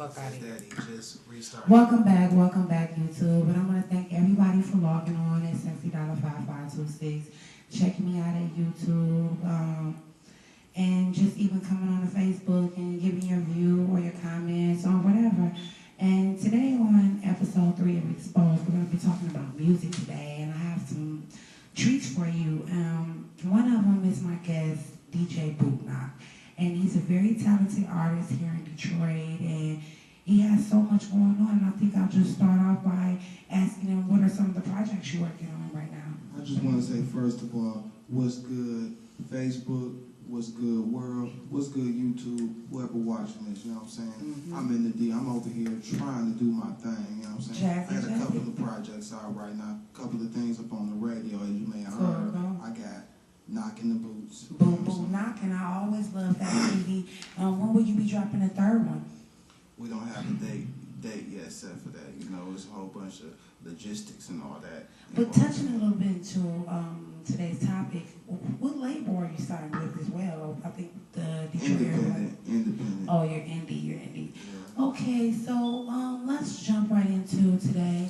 fuck out of here. Daddy, just restart. Welcome back, YouTube. And I want to thank everybody for logging on at $60.5526, checking me out at YouTube, and just even coming on to Facebook and giving your view or your comments or whatever. And today on episode 3 of Exposed, we're going to be talking about music today, and I have some treats for you. One of them is my guest, DJ Bootnock. And he's a very talented artist here in Detroit, and he has so much going on. And I think I'll just start off by asking him, what are some of the projects you're working on right now? I just want to say, first of all, what's good Facebook, what's good world, what's good YouTube, whoever watching this, you know what I'm saying? Mm-hmm. I'm in the D, I'm over here trying to do my thing, you know what I'm saying? Jazzy, I got a couple of projects out right now, a couple of things up on the radio, as you may have Cool. heard. I got Knocking the Boots. Boom Boom Knocking. I always love that CD. When will you be dropping the third one? We don't have a date yet set for that. You know, it's a whole bunch of logistics and all that. But touching a little bit into today's topic, what label are you signed with as well? I think the Detroit area. Independent. Oh, you're indie. Yeah. Okay, so let's jump right into today.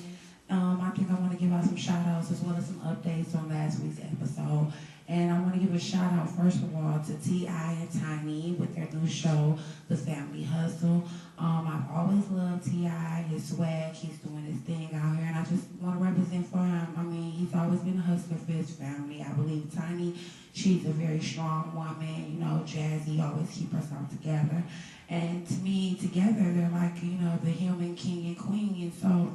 I think I want to give out some shout outs as well as some updates on last week's episode. And I want to give a shout out, first of all, to T.I. and Tiny with their new show, The Family Hustle. I've always loved T.I., his swag, he's doing his thing out here, and I just want to represent for him. I mean, he's always been a hustler for his family. I believe Tiny, she's a very strong woman, you know, Jazzy, always keep herself together. And to me, together, they're like, you know, the human king and queen, and so...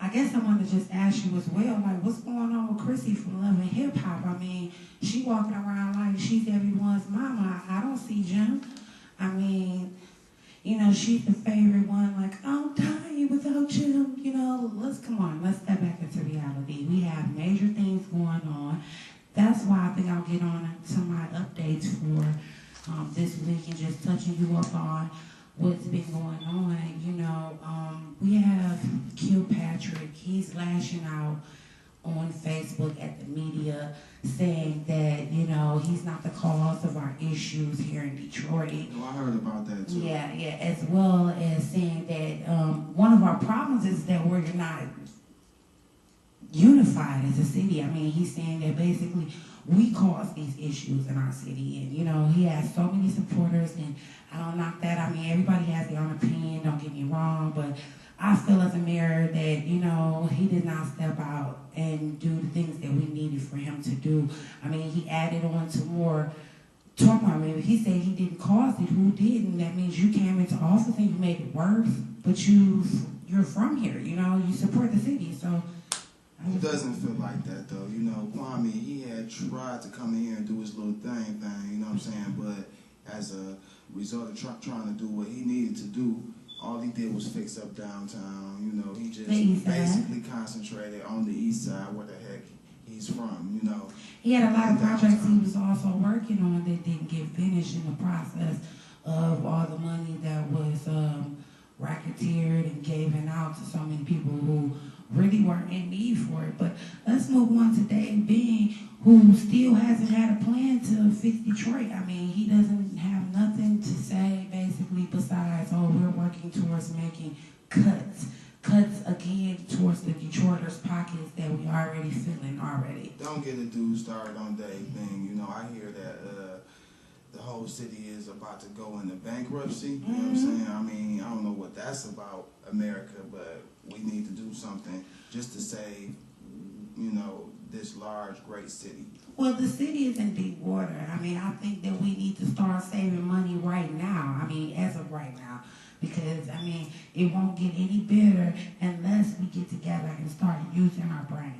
I guess I want to just ask you as well, like, what's going on with Chrissy from Love and Hip Hop? I mean, she walking around like she's everyone's mama. I don't see Jim. I mean, you know, she's the favorite one. Like, I'm dying without Jim. You know, let's step back into reality. We have major things going on. That's why I think I'll get on to my updates for this week and just touching you up on what's been going on. You know, we have Kilpatrick. He's lashing out on Facebook at the media, saying that, you know, he's not the cause of our issues here in Detroit. No, I heard about that too. Yeah, as well as saying that one of our problems is that we're not unified as a city. I mean, he's saying that basically we cause these issues in our city, and you know, he has so many supporters, and I don't knock that. I mean, everybody has their own opinion, don't get me wrong, but I feel as a mayor that, you know, he did not step out and do the things that we needed for him to do. I mean, he added on to more turmoil. I mean, if he said he didn't cause it, who did? And that means you came into office and you made it worse, but you're from here, you know, you support the city, so... Who doesn't feel like that, though? You know, Kwame, he had tried to come in here and do his little thing, you know what I'm saying? But as a result of trying to do what he needed to do, all he did was fix up downtown. You know, he just basically concentrated on the east side, where the heck he's from, you know. He had a lot of projects he was also working on that didn't get finished in the process of all the money that was racketeered and given out to so many people who really weren't in need for it. But let's move on to Dave Bean, who still hasn't had a plan to fix Detroit. I mean, he doesn't have nothing to say, basically, besides, oh, we're working towards making cuts again towards the Detroiters' pockets that we already feeling already. Don't get a dude started on Dave Bean. You know, I hear that the whole city is about to go into bankruptcy. You know what I'm saying? I mean, I don't know what that's about, America, but we need to do something just to save, you know, this large, great city. Well, the city is in deep water. I mean, I think that we need to start saving money right now. I mean, as of right now. Because, I mean, it won't get any better unless we get together and start using our brains.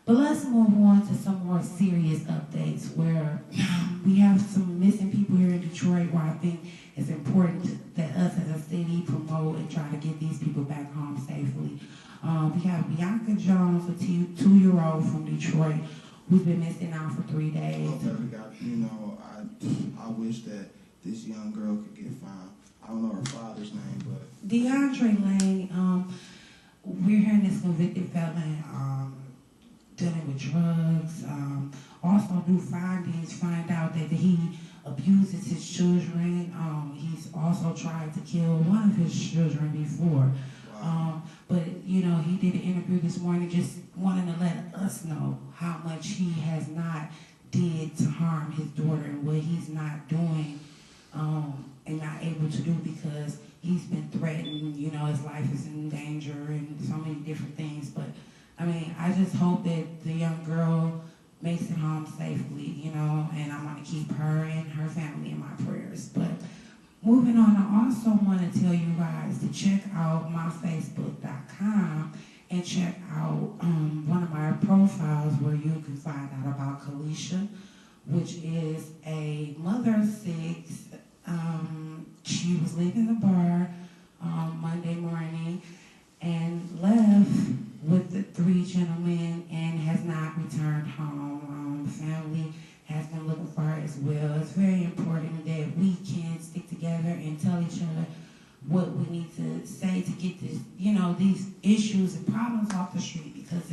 But let's move on to some more serious updates where we have some missing people here in Detroit, where I think it's important that us as a city promote and try to get these people back home safely. We have Bianca Jones, a 2-year-old from Detroit, who's been missing out for 3 days. You know, I wish that this young girl could get found. I don't know her father's name, but... DeAndre Lane, we're hearing this convicted felon dealing with drugs. Also, new findings find out that he abuses his children. He's also tried to kill one of his children before. Wow. But, you know, he did an interview this morning just wanting to let us know how much he has not did to harm his daughter and what he's not doing and not able to do because he's been threatened, you know, his life is in danger and so many different things. But, I mean, I just hope that the young girl makes it home safely, you know, and I'm going to keep her and her family in my prayers. But moving on, I also want to tell you guys to check out myfacebook.com and check out one of my profiles where you can find out about Kalisha, which is a mother of 6. She was leaving the bar Monday morning and left with the 3 gentlemen and has not returned home. The family has been looking for her as well. It's very important that we can stick together and tell each other what we need to say to get this, you know, these issues and problems off the street because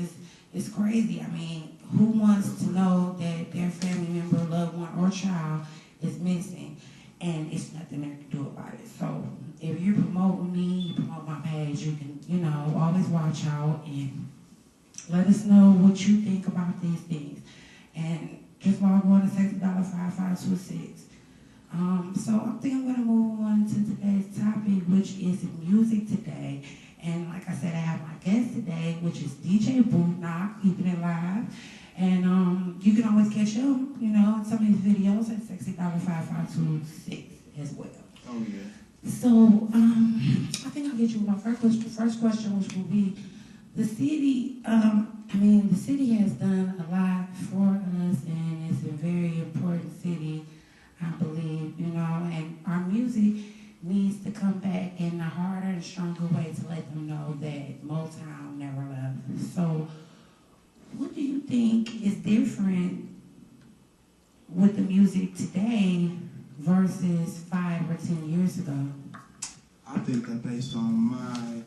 it's crazy. I mean, who wants to know that their family member, loved one, or child is missing and it's nothing they can do about it? So if you're promoting me, you promote my page, you can, you know, always watch out and let us know what you think about these things. And just log on to $605526. So I think I'm going to move on to today's topic, which is music today. And like I said, I have my guest today, which is DJ Bootnock, keeping it live. And you can always catch him, you know, in some of his videos at $605526 as well. Oh, yeah. So I think I'll get you with my first question, which will be, the city, the city has done a lot for us, and it's a very important city, I believe, you know, and our music needs to come back in a harder and stronger way to let them know that Motown never left. So what do you think is different with the music today versus 5 or 10 years ago? I think that based on my,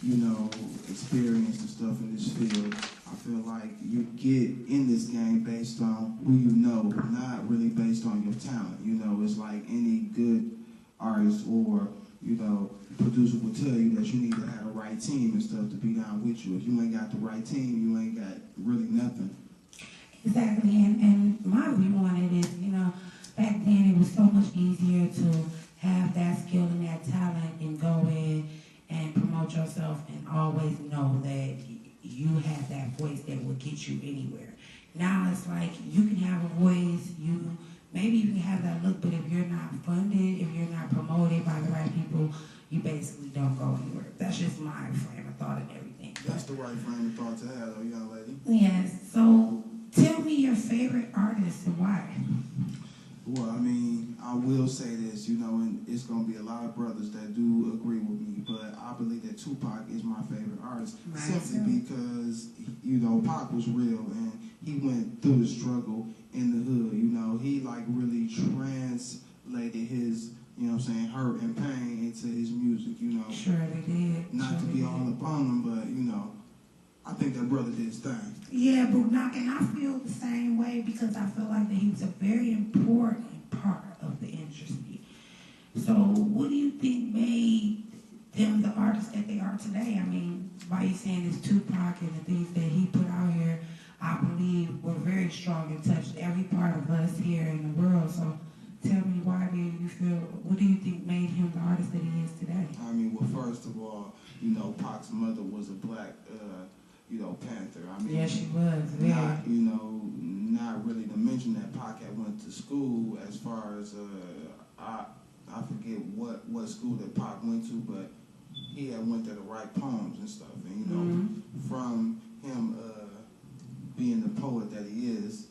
you know, experience and stuff in this field, I feel like you get in this game based on who you know, not really based on your talent. You know, it's like any good artist or, you know, producer will tell you that you need to have the right team and stuff to be down with you. If you ain't got the right team, you ain't got really nothing. Exactly, and my view on it is, you know, back then it was so much easier to have that skill and that talent and go in and promote yourself and always know that you have that voice that will get you anywhere. Now it's like you can have a voice, maybe you can have that look, but if you're not funded, if you're not promoted by the right people, you basically don't go anywhere. That's just my frame of thought and everything. That's the right frame of thought to have, though, young lady. Yes, so tell me your favorite artist and why. Well, I mean, I will say this, you know, and it's going to be a lot of brothers that do agree with me, but I believe that Tupac is my favorite artist simply because, you know, Pac was real and he went through the struggle in the hood, you know. He, like, really translated his, you know what I'm saying, hurt and pain into his music, you know. Sure they did. Not to be all up on him, but, you know, I think that brother did his thing. Yeah, but and I feel the same way because I feel like that he was a very important part of the industry. So what do you think made them the artists that they are today? I mean, by you saying it's Tupac and the things that he put out here, I believe were very strong and touched every part of us here in the world. So tell me, what do you think made him the artist that he is today? I mean, well, first of all, you know, Pac's mother was a black, you know, Panther. I mean, yeah, she was. Yeah. Not really to mention that Pac had went to school as far as, I forget what school that Pac went to, but he had went there to write poems and stuff. And, you know, from him being the poet that he is,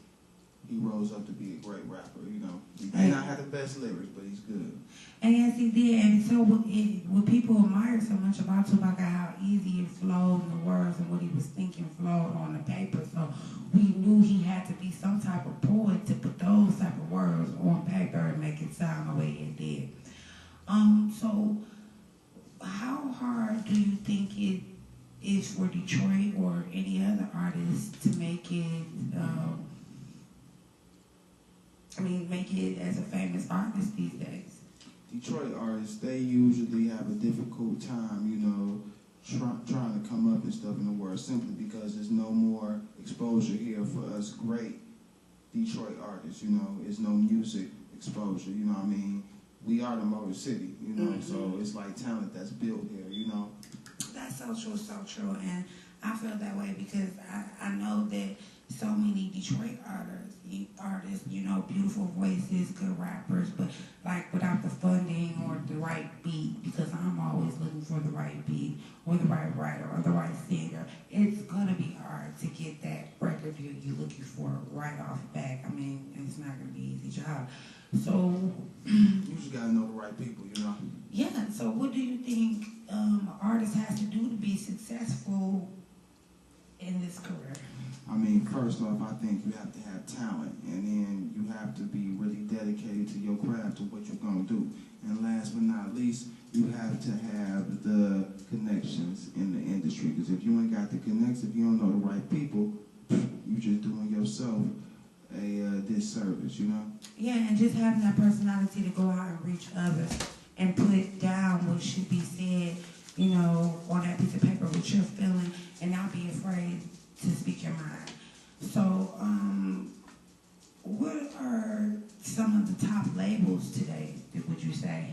he rose up to be a great rapper, you know. He may not have the best lyrics, but he's good. And yes, he did. And so what people admire so much about Tupac, how easy it flowed, the words and what he was thinking flowed on the paper. So we knew he had to be some type of poet to put those type of words on paper and make it sound the way it did. So how hard do you think it is for Detroit or any other artist to make it, make it as a famous artist these days? Detroit artists, they usually have a difficult time, you know, trying to come up and stuff in the world simply because there's no more exposure here for us great Detroit artists, you know. It's no music exposure, you know what I mean? We are the Motor City, you know, so it's like talent that's built here, you know. That's so true, and I feel that way because I know that so many Detroit artists, you know, beautiful voices, good rappers, but like without the funding or the right beat, because I'm always looking for the right beat or the right writer or the right singer, it's gonna be hard to get that record deal you're looking for right off the bat. I mean, it's not gonna be an easy job. So you just gotta know the right people, you know. Yeah. So what do you think an artist has to do to be successful in this career? I mean, first off, I think you have to have talent, and then you have to be really dedicated to your craft, to what you're going to do. And last but not least, you have to have the connections in the industry, because if you ain't got the connections, if you don't know the right people, you're just doing yourself a disservice, you know? Yeah, and just having that personality to go out and reach others and put down what should be said, you know, on that piece of paper, what you're feeling, and not be afraid to speak your mind. So, what are some of the top labels today, would you say?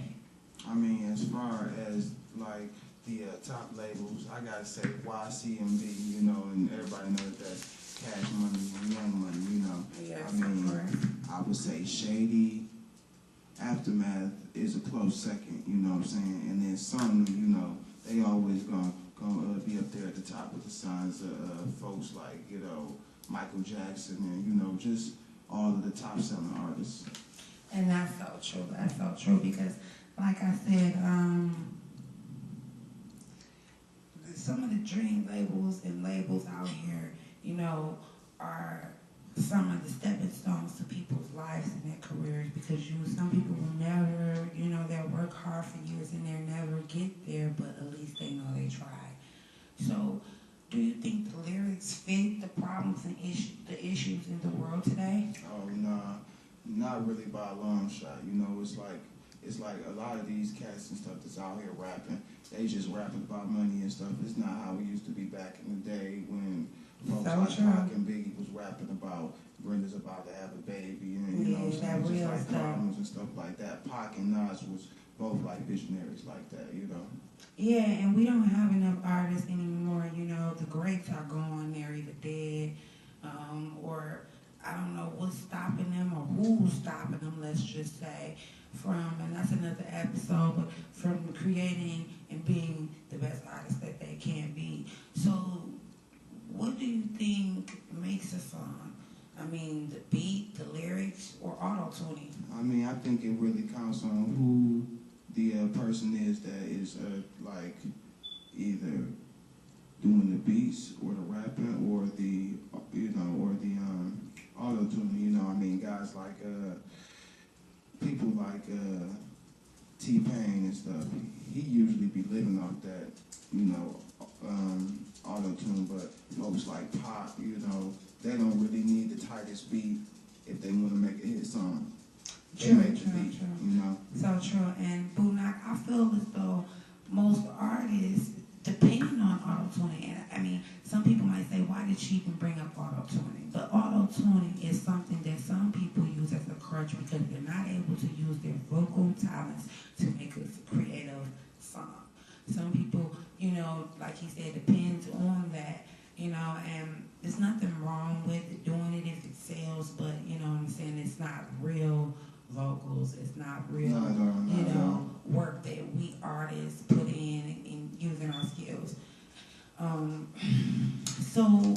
I mean, as far as, like, the top labels, I gotta say YCMB, you know, and everybody knows that's Cash Money and Young Money, you know. Yes, I mean, I would say Shady, Aftermath is a close second, you know what I'm saying? And then some, you know, they always gonna be up there at the top with the signs of folks like, you know, Michael Jackson and, you know, just all of the top selling artists. And that's so true because, like I said, some of the dream labels and labels out here, you know, are some of the stepping stones to people's lives and their careers, because some people will never, you know, they'll work hard for years and they'll never get there, but at least they know they tried. So, do you think the lyrics fit the problems and the issues in the world today? Oh, nah, not really by a long shot. You know, it's like a lot of these cats and stuff that's out here rapping, they just rapping about money and stuff. It's not how it used to be back in the day when folks like Pac and Biggie was rapping about Brenda's about to have a baby and, you know what I'm saying, just like problems and stuff like that. Pac and Nas was both like visionaries like that, you know. Yeah, and we don't have enough artists anymore, you know. The greats are gone, they're either dead, or I don't know what's stopping them or who's stopping them, let's just say, and that's another episode, but from creating and being the best artist that they can be. So, what do you think makes a song? I mean, the beat, the lyrics, or auto-tuning? I mean, I think it really counts on who the person is that is like either doing the beats or the rapping or the auto-tuning. You know, I mean, guys like people like T-Pain and stuff. He usually be living off that, you know, auto-tune. But folks like Pop, you know, they don't really need the tightest beat if they want to make a hit song. They make the beat, you know. So true. And Bunak, I feel as though most artists depend on auto-tuning. And I mean, some people might say, why did she even bring up auto-tuning? But auto-tuning is something that some people use as a crutch because they're not able to use their vocal talents to make a creative song. Some people, you know, like he said, depends on that, you know, and there's nothing wrong with doing it if it sells, but, you know what I'm saying, it's not real vocals, it's not real, you know, work that we artists put in using our skills. So,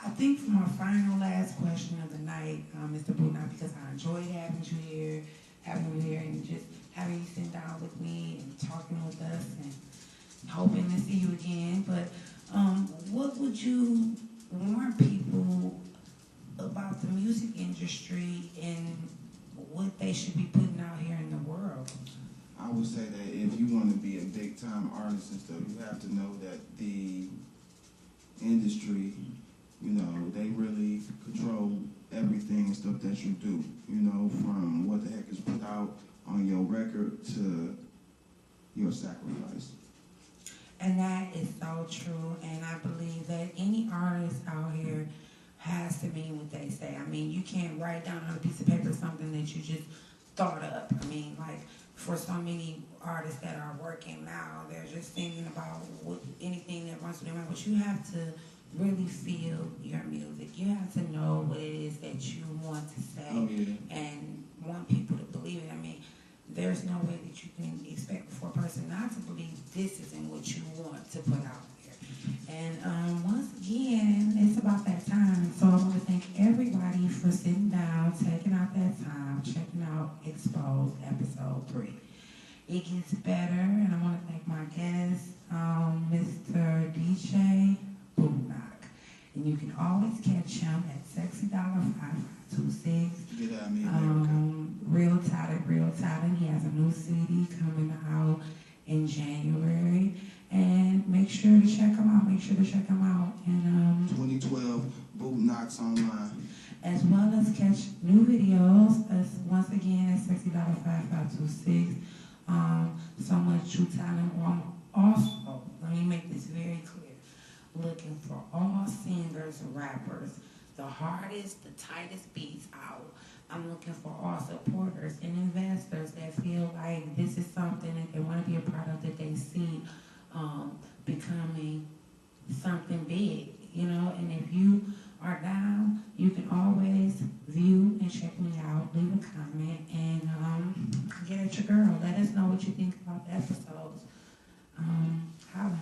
I think for my final last question of the night, Mr. Bruna, because I enjoyed having you here, and just having you sit down with me and talking with us and hoping to see you again. But what would you warn people about the music industry and what they should be putting out here in the world? I would say that if you want to be a big-time artist and stuff, you have to know that the industry, you know, they really control everything and stuff that you do, you know, from what the heck is put out on your record to your sacrifice. And that is so true, and I believe that any artist out here has to mean what they say. I mean, you can't write down on a piece of paper something that you just thought up. I mean, like, for so many artists that are working now, they're just thinking about anything that runs through their mind, but you have to really feel your music. You have to know what it is that you want to say and want people to believe it. I mean, there's no way that you can expect for a person not to believe this isn't what you want to put out there. And once again, it's about that time. So I want to thank everybody for sitting down, taking out that time, checking out Exposed Episode 3. It gets better, and I want to thank my guest, Mr. DJ Boomknock. And you can always catch him at $605526. Get at me, Real Talent. He has a new CD coming out in January. And make sure to check him out. And 2012 Boomknock's online. as well as catch new videos, as once again at $605526. So much true talent. Also, let me make this very clear. Looking for all singers, rappers, the hardest, the tightest beats out. I'm looking for all supporters and investors that feel like this is something that they want to be a part of, that they see becoming something big, you know. And if you are down, you can always view and check me out, leave a comment, and get at your girl. Let us know what you think about the episodes. Holla.